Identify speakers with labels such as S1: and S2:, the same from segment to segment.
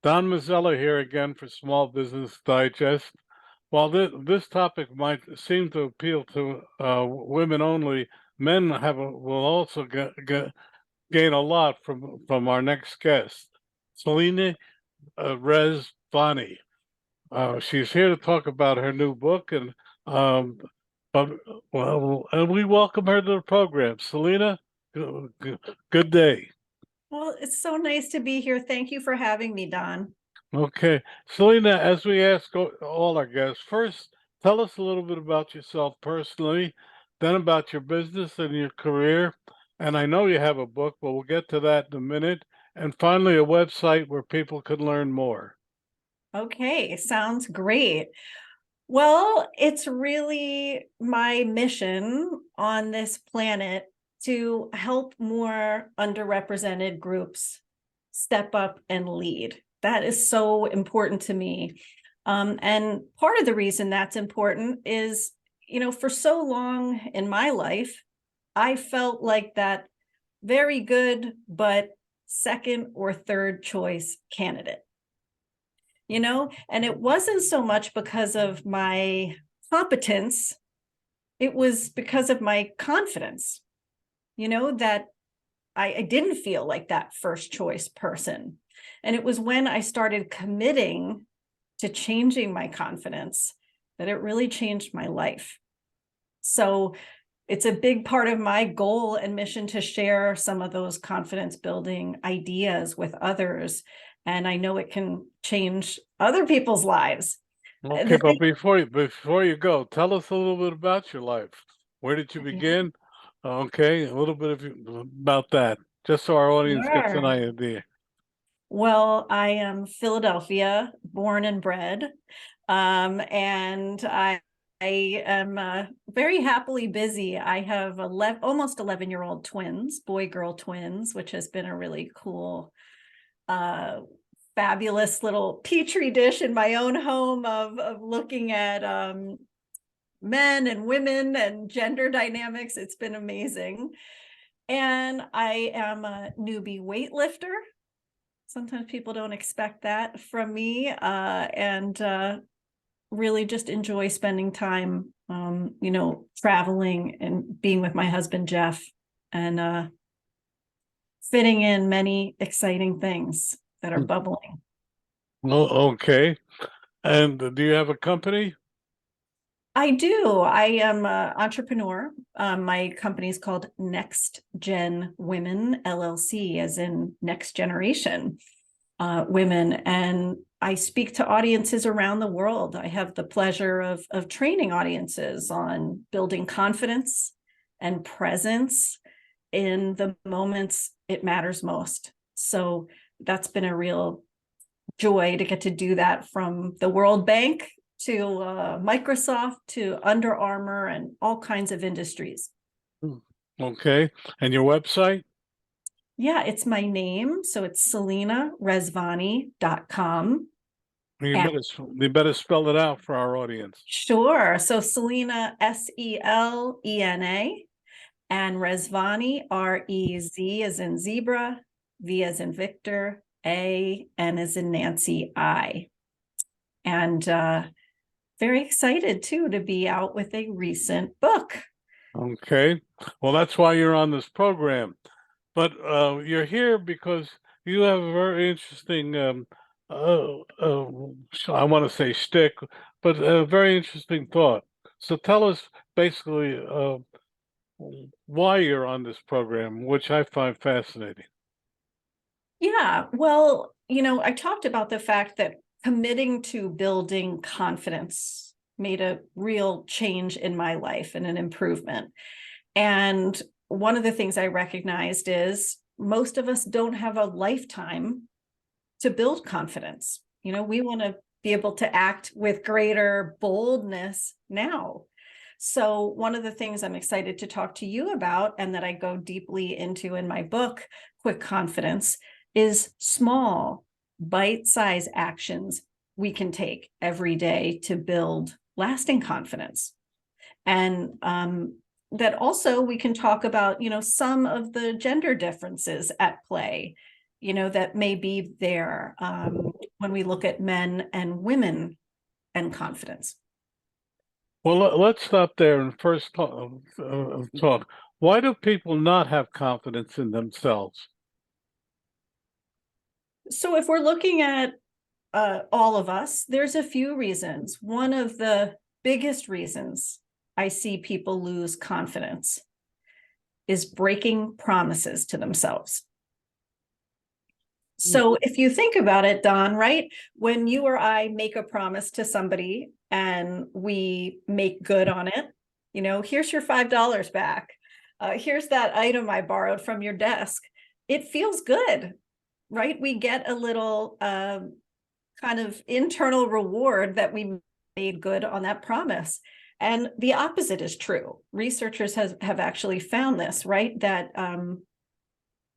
S1: Don Mazzella here again for Small Business Digest. While this topic might seem to appeal to women only, men will also gain a lot from our next guest, Selena Mezvani. She's here to talk about her new book, and um, but and we welcome her to the program. Selena, good day.
S2: Well, it's so nice to be here. Thank you for having me, Don.
S1: Okay. Selena, as we ask all our guests, first, tell us a little bit about yourself personally, then about your business and your career. And I know you have a book, but we'll get to that in a minute. And finally, a website where people can learn more.
S2: Okay, sounds great. Well, it's really my mission on this planet to help more underrepresented groups step up and lead. That is so important to me. And part of the reason that's important is, for so long in my life, I felt like that very good, but second or third choice candidate, and it wasn't so much because of my competence. It was because of my confidence, that I didn't feel like that first choice person. And it was when I started committing to changing my confidence that it really changed my life. So it's a big part of my goal and mission to share some of those confidence building ideas with others. And I know it can change other people's lives.
S1: Okay,
S2: The
S1: but
S2: thing,
S1: before you go, tell us a little bit about your life. Where did you begin? Okay, a little bit about that, just so our audience gets an
S2: sure.
S1: idea.
S2: Well, I am Philadelphia, born and bred. And I am very happily busy. I have almost 11-year-old twins, boy-girl twins, which has been a really cool, uh, fabulous little petri dish in my own home of looking at men and women and gender dynamics. It's been amazing. And I am a newbie weightlifter. Sometimes people don't expect that from me, and really just enjoy spending time, traveling and being with my husband, Jeff, and fitting in many exciting things that are bubbling.
S1: Oh, okay. And do you have a company?
S2: I do. I am an entrepreneur. My company is called Next Gen Women LLC, as in next generation women. And I speak to audiences around the world. I have the pleasure of training audiences on building confidence and presence in the moments it matters most. So that's been a real joy to get to do that, from the World Bank to Microsoft to Under Armour and all kinds of industries.
S1: Hmm. Okay. And your website?
S2: Yeah, it's my name. So it's selenarezvani.com. And
S1: You better spell it out for our audience.
S2: sure. So Selena, Selena, and Rezvani, Rez as in zebra, V as in Victor, N as in Nancy, I. And very excited too to be out with a recent book.
S1: Okay. Well, that's why you're on this program. But you're here because you have a very interesting, I want to say shtick, but a very interesting thought. So tell us basically why you're on this program, which I find fascinating.
S2: Yeah, well, I talked about the fact that committing to building confidence made a real change in my life and an improvement. And one of the things I recognized is most of us don't have a lifetime to build confidence. We want to be able to act with greater boldness now. So one of the things I'm excited to talk to you about, and that I go deeply into in my book, Quick Confidence, is small, bite-sized actions we can take every day to build lasting confidence. And that also we can talk about, some of the gender differences at play that may be there when we look at men and women and confidence.
S1: Well, let's stop there and first talk. Why do people not have confidence in themselves?
S2: So if we're looking at all of us, there's a few reasons. One of the biggest reasons I see people lose confidence is breaking promises to themselves. So if you think about it, Don, right? When you or I make a promise to somebody and we make good on it, here's your $5 back. Here's that item I borrowed from your desk. It feels good, right? We get a little kind of internal reward that we made good on that promise. And the opposite is true. Researchers have actually found this, right? That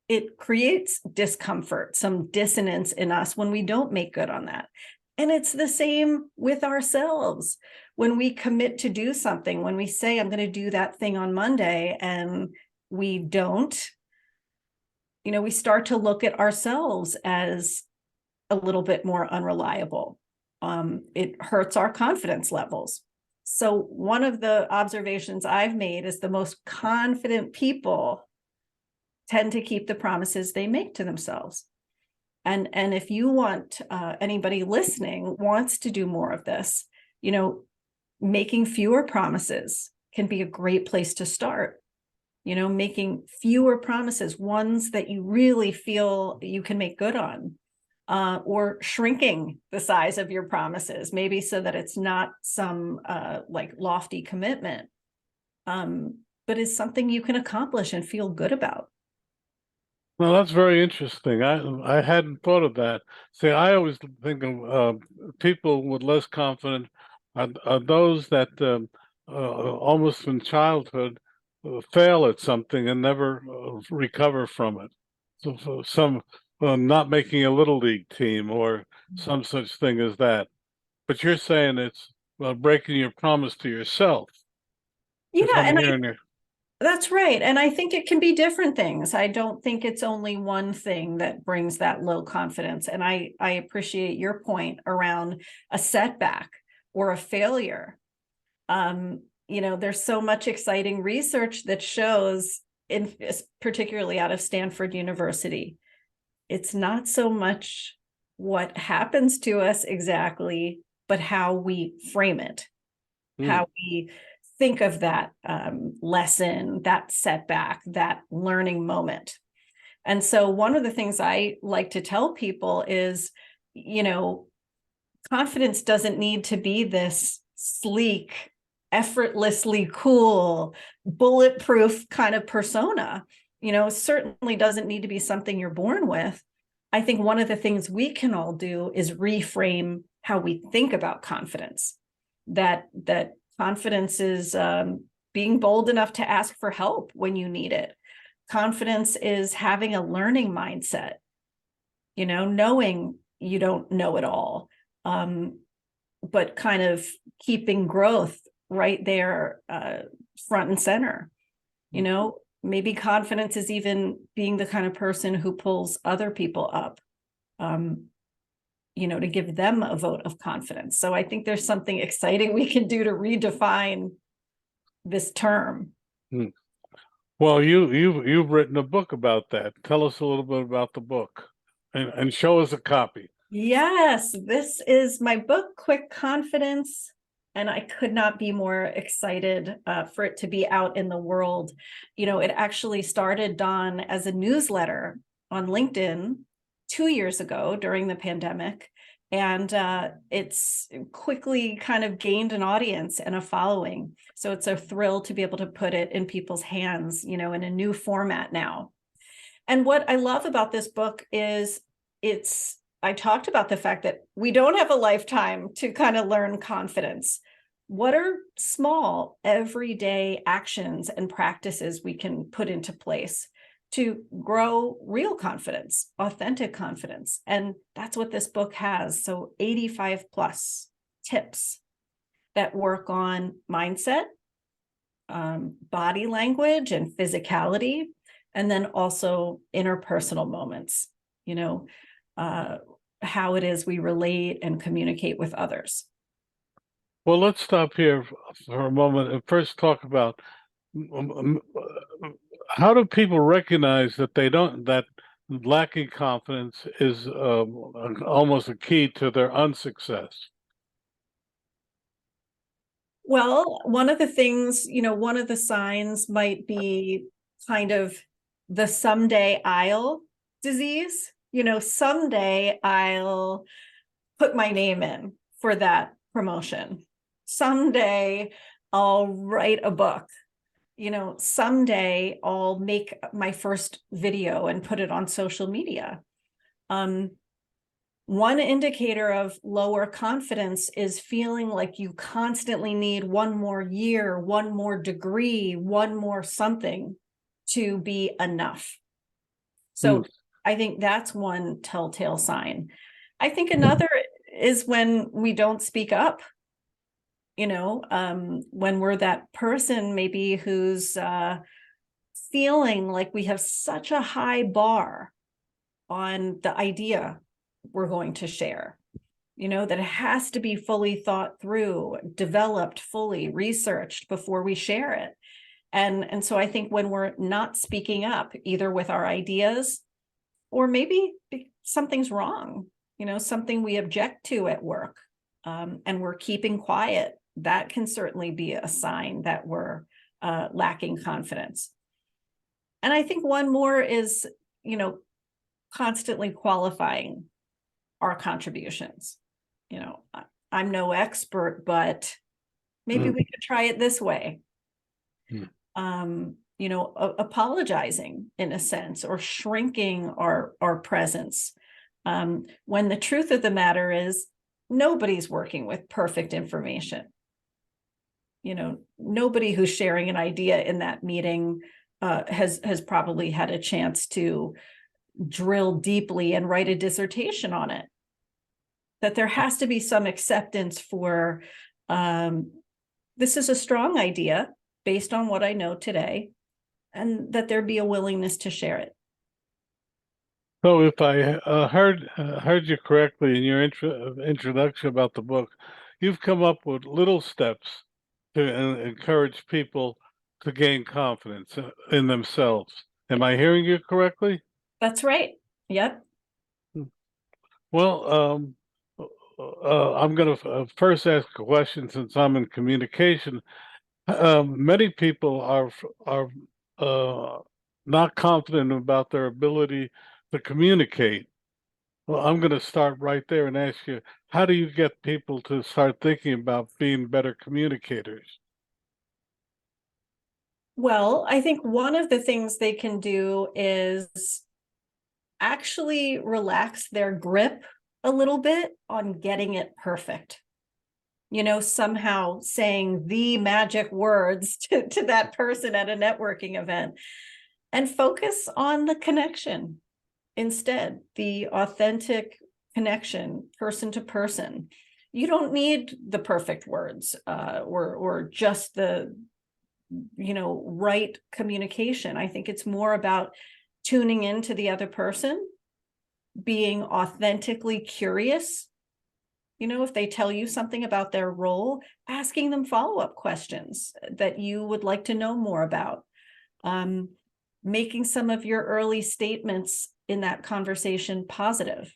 S2: it creates discomfort, some dissonance in us when we don't make good on that. And it's the same with ourselves. When we commit to do something, when we say, I'm going to do that thing on Monday, and we don't, we start to look at ourselves as a little bit more unreliable. It hurts our confidence levels. So one of the observations I've made is the most confident people tend to keep the promises they make to themselves. And if you want, anybody listening wants to do more of this, making fewer promises can be a great place to start. Making fewer promises, ones that you really feel you can make good on, or shrinking the size of your promises, maybe so that it's not some like lofty commitment, but is something you can accomplish and feel good about.
S1: Well, that's very interesting. I hadn't thought of that. See, I always think of people with less confidence are those that almost in childhood fail at something and never recover from it. So some not making a little league team or some such thing as that. But you're saying it's breaking your promise to yourself.
S2: Yeah,
S1: If I'm
S2: and
S1: hearing you.
S2: that's right. And I think it can be different things. I don't think it's only one thing that brings that low confidence. And I appreciate your point around a setback or a failure. There's so much exciting research that shows, particularly out of Stanford University, it's not so much what happens to us exactly, but how we frame it, how we think of that lesson, that setback, that learning moment. And so one of the things I like to tell people is, confidence doesn't need to be this sleek, effortlessly cool, bulletproof kind of persona. Certainly doesn't need to be something you're born with. I think one of the things we can all do is reframe how we think about confidence. That confidence is being bold enough to ask for help when you need it. Confidence is having a learning mindset, knowing you don't know it all, but kind of keeping growth right there front and center. Maybe confidence is even being the kind of person who pulls other people up, to give them a vote of confidence. So I think there's something exciting we can do to redefine this term.
S1: Well, you've written a book about that. Tell us a little bit about the book and show us a copy.
S2: Yes, this is my book, Quick Confidence, and I could not be more excited for it to be out in the world. It actually started, Don, as a newsletter on LinkedIn 2 years ago during the pandemic. And it's quickly kind of gained an audience and a following. So it's a thrill to be able to put it in people's hands, in a new format now. And what I love about this book is I talked about the fact that we don't have a lifetime to kind of learn confidence. What are small, everyday actions and practices we can put into place to grow real confidence, authentic confidence? And that's what this book has. So 85 plus tips that work on mindset, body language and physicality, and then also interpersonal moments. you know, how it is we relate and communicate with others.
S1: Well, let's stop here for a moment and first talk about how do people recognize that they don't that lacking confidence is almost a key to their unsuccess?
S2: Well, one of the things, one of the signs might be kind of the someday I'll disease. Someday I'll put my name in for that promotion. Someday I'll write a book. Someday I'll make my first video and put it on social media. One indicator of lower confidence is feeling like you constantly need one more year, one more degree, one more something to be enough. So I think that's one telltale sign. I think another is when we don't speak up, when we're that person maybe who's feeling like we have such a high bar on the idea we're going to share, that it has to be fully thought through, developed, fully researched before we share it. And so I think when we're not speaking up, either with our ideas or maybe something's wrong, something we object to at work, and we're keeping quiet, that can certainly be a sign that we're lacking confidence. And I think one more is, constantly qualifying our contributions. I'm no expert, but maybe we could try it this way. Apologizing in a sense, or shrinking our presence. When the truth of the matter is, nobody's working with perfect information. Nobody who's sharing an idea in that meeting has probably had a chance to drill deeply and write a dissertation on it. That there has to be some acceptance for this is a strong idea based on what I know today, and that there be a willingness to share it.
S1: So, if I heard you correctly in your introduction about the book, you've come up with little steps to encourage people to gain confidence in themselves. Am I hearing you correctly?
S2: That's right. Yep.
S1: Well, I'm going to first ask a question since I'm in communication. Many people are not confident about their ability to communicate. Well, I'm going to start right there and ask you, how do you get people to start thinking about being better communicators?
S2: Well, I think one of the things they can do is actually relax their grip a little bit on getting it perfect. Somehow saying the magic words to that person at a networking event, and focus on the connection instead, the authentic connection, person to person. You don't need the perfect words or just the right communication. I think it's more about tuning into the other person, being authentically curious. If they tell you something about their role, asking them follow-up questions that you would like to know more about. Making some of your early statements in that conversation positive.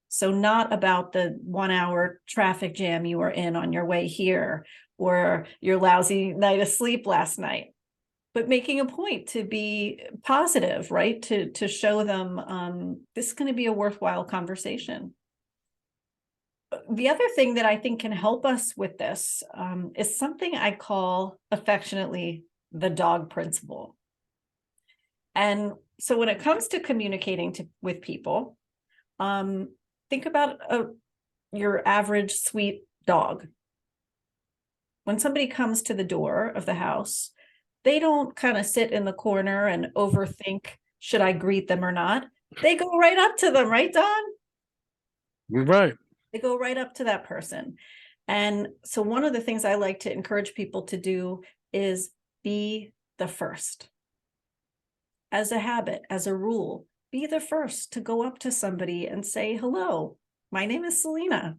S2: So not about the 1 hour traffic jam you were in on your way here, or your lousy night of sleep last night, but making a point to be positive, right? To show them this is going to be a worthwhile conversation. The other thing that I think can help us with this is something I call affectionately the dog principle. And so when it comes to communicating with people, think about your average sweet dog. When somebody comes to the door of the house, they don't kind of sit in the corner and overthink, should I greet them or not? They go right up to them, right, Don?
S1: Right.
S2: They go right up to that person. And so one of the things I like to encourage people to do is be the first. As a habit, as a rule, be the first to go up to somebody and say, hello, my name is Selena.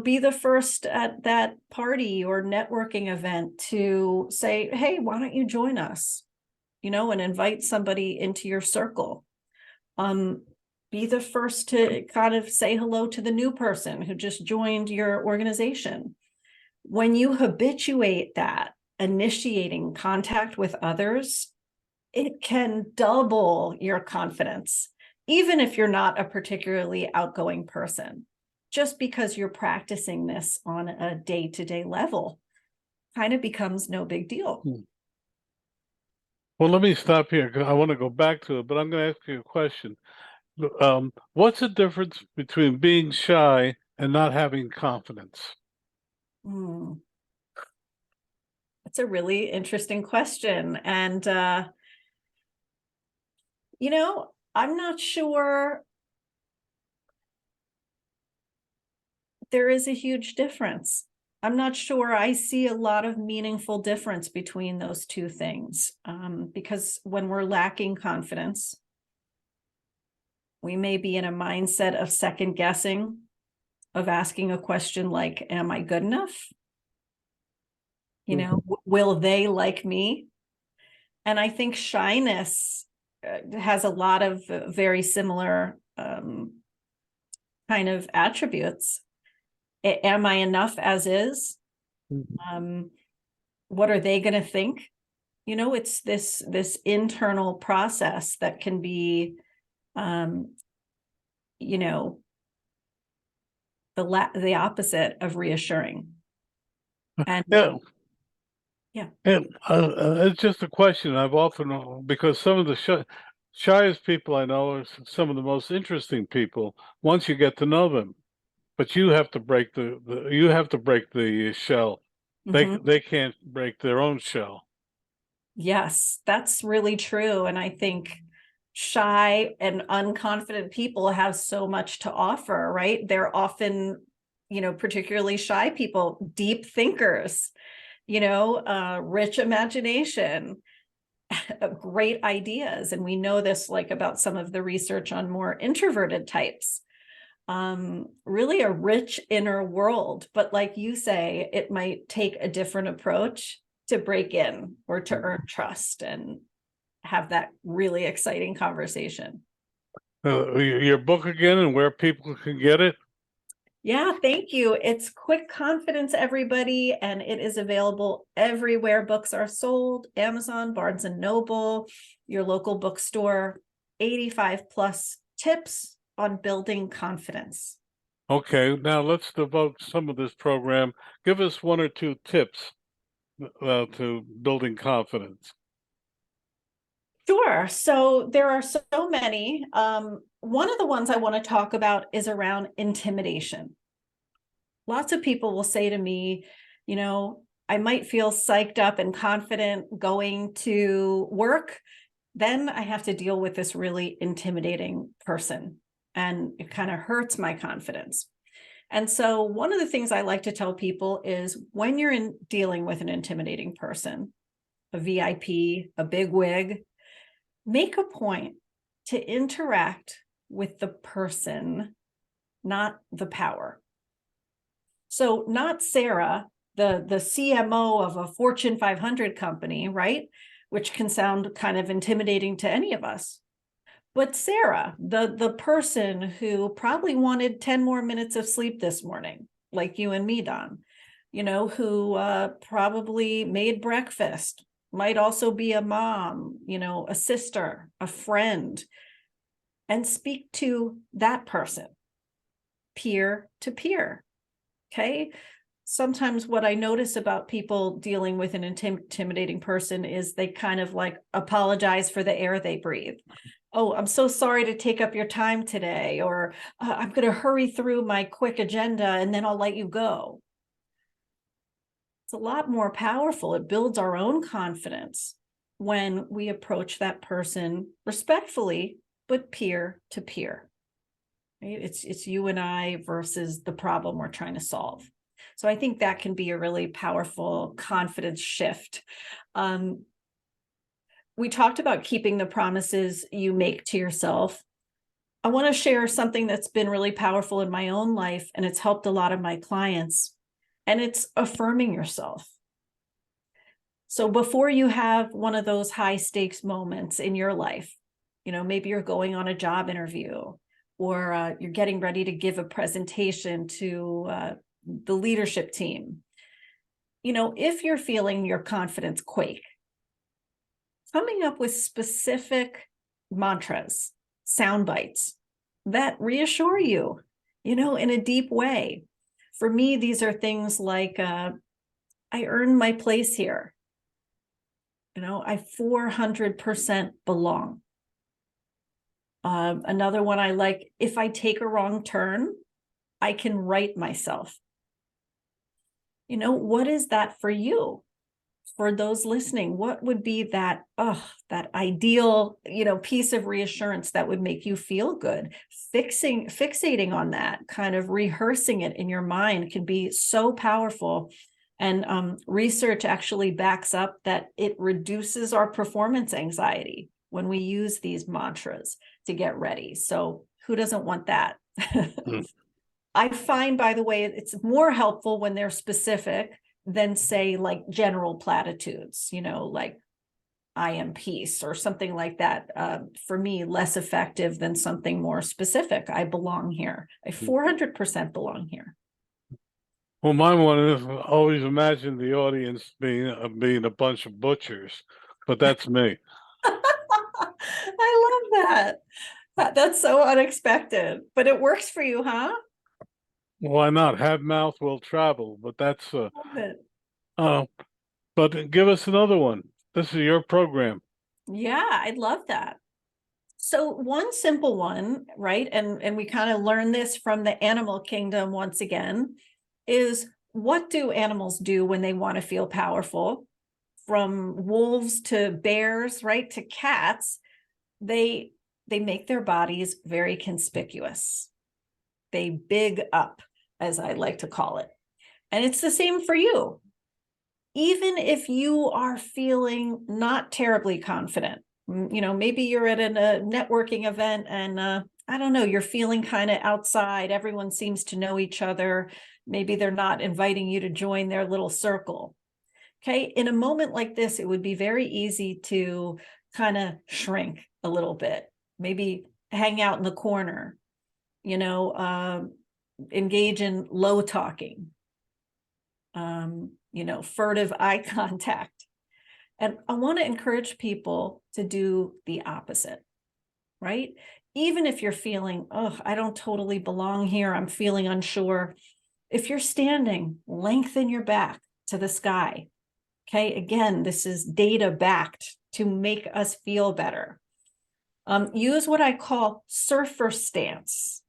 S2: Be the first at that party or networking event to say, hey, why don't you join us? And invite somebody into your circle. Be the first to kind of say hello to the new person who just joined your organization. When you habituate that, initiating contact with others, it can double your confidence, even if you're not a particularly outgoing person. Just because you're practicing this on a day-to-day level kind of becomes no big deal.
S1: Well, let me stop here because I want to go back to it, but I'm going to ask you a question. What's the difference between being shy and not having confidence?
S2: That's a really interesting question. And, I'm not sure there is a huge difference. I'm not sure I see a lot of meaningful difference between those two things, because when we're lacking confidence, we may be in a mindset of second guessing, of asking a question like, am I good enough? Will they like me? And I think shyness has a lot of very similar kind of attributes. Am I enough as is? What are they going to think? It's this internal process that can be, the opposite of reassuring. And
S1: yeah. And it's just a question I've often, because some of the shyest people I know are some of the most interesting people once you get to know them. But you have to break the shell. They can't break their own shell.
S2: Yes, that's really true. And I think shy and unconfident people have so much to offer, right? They're often, particularly shy people, deep thinkers, rich imagination, great ideas. And we know this about some of the research on more introverted types. Really a rich inner world, but like you say, it might take a different approach to break in or to earn trust and have that really exciting conversation.
S1: Your book again and where people can get it?
S2: Yeah, thank you. It's Quick Confidence, everybody, and it is available everywhere books are sold: Amazon, Barnes and Noble, your local bookstore. 85 plus tips on building confidence.
S1: Okay, now let's devote some of this program. Give us one or two tips to building confidence.
S2: Sure. So there are so many. One of the ones I want to talk about is around intimidation. Lots of people will say to me, I might feel psyched up and confident going to work. Then I have to deal with this really intimidating person, and it kind of hurts my confidence. And so one of the things I like to tell people is when you're dealing with an intimidating person, a VIP, a bigwig, make a point to interact with the person, not the power. So not Sarah, the CMO of a Fortune 500 company, right? Which can sound kind of intimidating to any of us. But Sarah, the person who probably wanted 10 more minutes of sleep this morning, like you and me, Don, who probably made breakfast, might also be a mom, a sister, a friend, and speak to that person, peer to peer. Okay. Sometimes what I notice about people dealing with an intimidating person is they kind of apologize for the air they breathe. Oh, I'm so sorry to take up your time today, or I'm going to hurry through my quick agenda and then I'll let you go. It's a lot more powerful. It builds our own confidence when we approach that person respectfully, but peer to peer. Right? It's you and I versus the problem we're trying to solve. So I think that can be a really powerful confidence shift. we talked about keeping the promises you make to yourself. I want to share something that's been really powerful in my own life, and it's helped a lot of my clients, and it's affirming yourself. So before you have one of those high stakes moments in your life, maybe you're going on a job interview, or you're getting ready to give a presentation to the leadership team. If you're feeling your confidence quake, coming up with specific mantras, sound bites that reassure you, in a deep way. For me, these are things like, I earned my place here. I 400% belong. Another one I like, if I take a wrong turn, I can right myself. What is that for you? For those listening, what would be that ideal, piece of reassurance that would make you feel good? Fixating on that, kind of rehearsing it in your mind can be so powerful. And research actually backs up that it reduces our performance anxiety when we use these mantras to get ready. So who doesn't want that? I find, by the way, it's more helpful when they're specific than, say, like general platitudes, like I am peace or something like that. For me, less effective than something more specific. I belong here. I 400% belong here.
S1: Well, my one is always imagine the audience being a bunch of butchers, but that's me.
S2: I love that. That's so unexpected, but it works for you, huh?
S1: Why not? Have mouth will travel, but that's
S2: Love it.
S1: uh but give us another one. This is your program.
S2: Yeah, I'd love that. So one simple one, right? And we kind of learn this from the animal kingdom once again, is what do animals do when they want to feel powerful? From wolves to bears, right, to cats, they make their bodies very conspicuous. They big up, as I like to call it. And it's the same for you. Even if you are feeling not terribly confident, maybe you're at a networking event and I don't know, you're feeling kind of outside. Everyone seems to know each other. Maybe they're not inviting you to join their little circle. Okay. In a moment like this, it would be very easy to kind of shrink a little bit, maybe hang out in the corner, engage in low talking, furtive eye contact. And I want to encourage people to do the opposite, right? Even if you're feeling, oh, I don't totally belong here, I'm feeling unsure. If you're standing, lengthen your back to the sky. Okay, again, this is data backed to make us feel better. Use what I call surfer stance.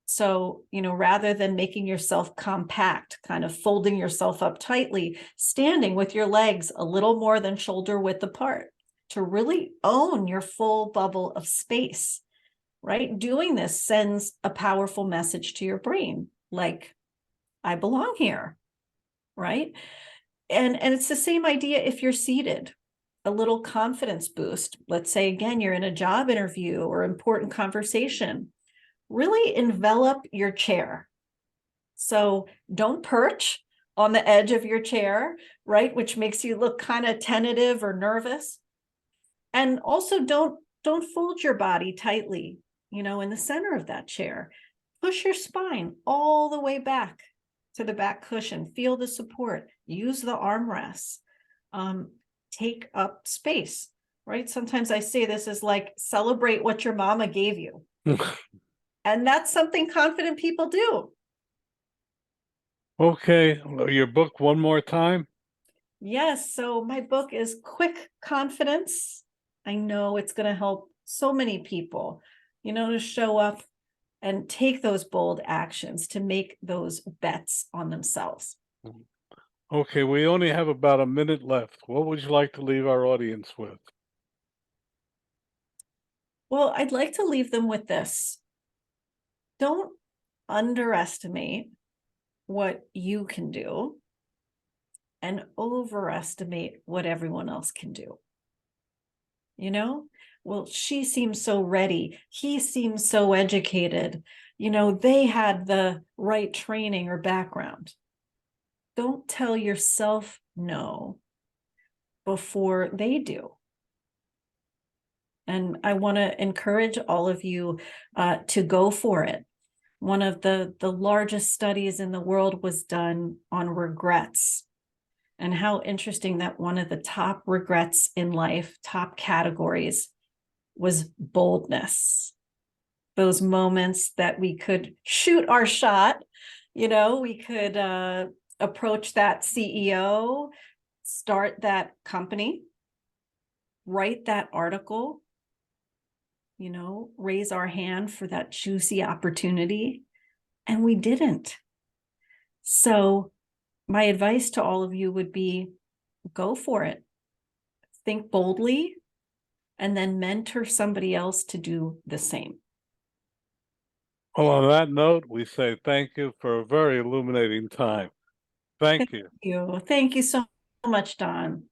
S2: So, rather than making yourself compact, kind of folding yourself up tightly, standing with your legs a little more than shoulder width apart to really own your full bubble of space, right? Doing this sends a powerful message to your brain, like, I belong here, right? And it's the same idea if you're seated. A little confidence boost. Let's say, again, you're in a job interview or important conversation. Really envelop your chair. So don't perch on the edge of your chair, right? Which makes you look kind of tentative or nervous. And also don't fold your body tightly, in the center of that chair. Push your spine all the way back to the back cushion. Feel the support. Use the armrests. Take up space, right? Sometimes I say this is like celebrate what your mama gave you. And that's something confident people do.
S1: Okay, your book one more time.
S2: Yes. So my book is Quick Confidence. I know it's going to help so many people, to show up and take those bold actions to make those bets on themselves.
S1: Okay, we only have about a minute left. What would you like to leave our audience with?
S2: Well, I'd like to leave them with this. Don't underestimate what you can do and overestimate what everyone else can do. you know? Well, she seems so ready. He seems so educated. They had the right training or background. Don't tell yourself no before they do. And I want to encourage all of you to go for it. One of the largest studies in the world was done on regrets. And how interesting that one of the top regrets in life, top categories, was boldness. Those moments that we could shoot our shot, we could approach that CEO, start that company, write that article, raise our hand for that juicy opportunity. And we didn't. So my advice to all of you would be go for it. Think boldly, and then mentor somebody else to do the same.
S1: Well, on that note, we say thank you for a very illuminating time. Thank you.
S2: Thank you so much, Don.